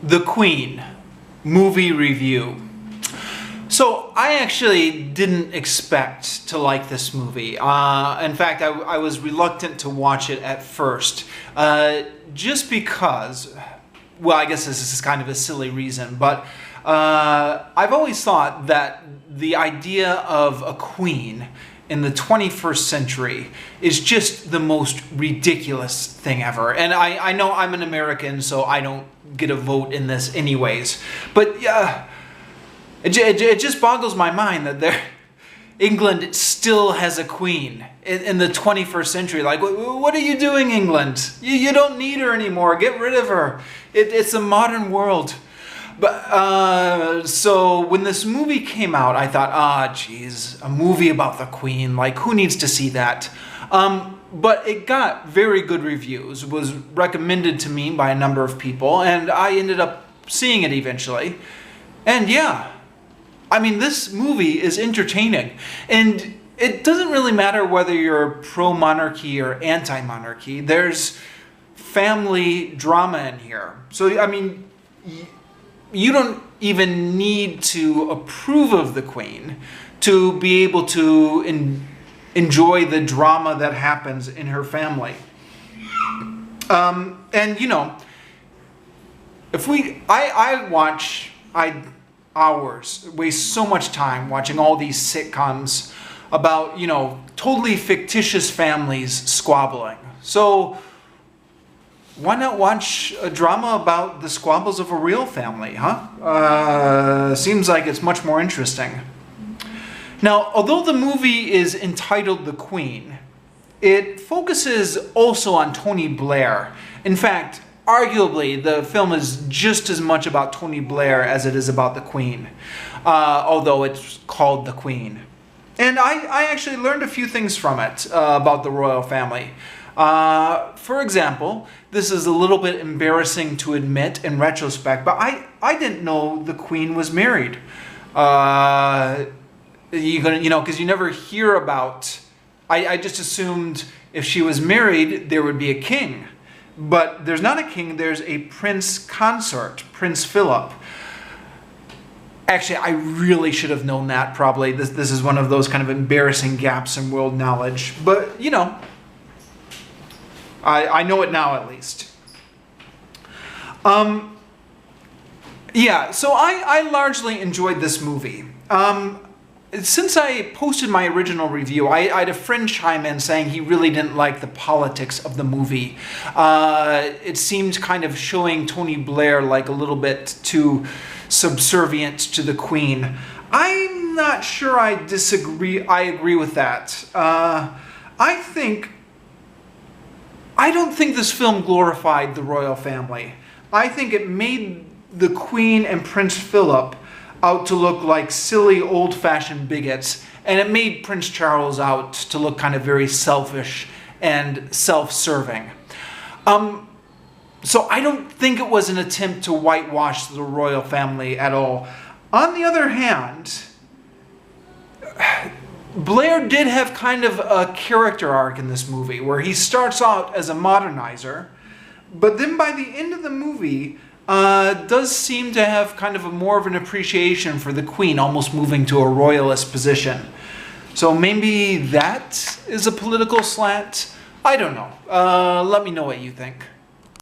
The Queen movie review. So I actually didn't expect to like this movie. In fact, I was reluctant to watch it at first, just because, well, I guess this is kind of a silly reason, but I've always thought that the idea of a queen in the 21st century is just the most ridiculous thing ever. And I know I'm an American, so I don't get a vote in this anyways. But yeah, it just boggles my mind that England still has a queen in the 21st century. Like, what are you doing, England? You don't need her anymore. Get rid of her. It's a modern world. But so when this movie came out, I thought, geez, a movie about the Queen. Like, who needs to see that? But it got very good reviews. It was recommended to me by a number of people, and I ended up seeing it eventually. And yeah, I mean, this movie is entertaining. And it doesn't really matter whether you're pro-monarchy or anti-monarchy. There's family drama in here. So, I mean, you don't even need to approve of the Queen to be able to enjoy the drama that happens in her family. And you know, I waste so much time watching all these sitcoms about, you know, totally fictitious families squabbling. So why not watch a drama about the squabbles of a real family, huh? Seems like it's much more interesting. Now, although the movie is entitled The Queen, it focuses also on Tony Blair. In fact, arguably, the film is just as much about Tony Blair as it is about the Queen, although it's called The Queen. And I actually learned a few things from it about the royal family. For example, this is a little bit embarrassing to admit in retrospect, but I didn't know the Queen was married. Because you never hear about. I just assumed if she was married, there would be a king. But there's not a king, there's a prince consort, Prince Philip. Actually, I really should have known that, probably. This is one of those kind of embarrassing gaps in world knowledge. But, you know, I know it now, at least. Yeah, so I largely enjoyed this movie. Since I posted my original review, I had a friend chime in saying he really didn't like the politics of the movie. It seemed kind of showing Tony Blair like a little bit too subservient to the Queen. I'm not sure I disagree. I agree with that. I don't think this film glorified the royal family. I think it made the Queen and Prince Philip out to look like silly, old-fashioned bigots, and it made Prince Charles out to look kind of very selfish and self-serving. So I don't think it was an attempt to whitewash the royal family at all. On the other hand, Blair did have kind of a character arc in this movie, where he starts out as a modernizer, but then by the end of the movie, does seem to have kind of more of an appreciation for the Queen, almost moving to a royalist position. So maybe that is a political slant? I don't know. Let me know what you think.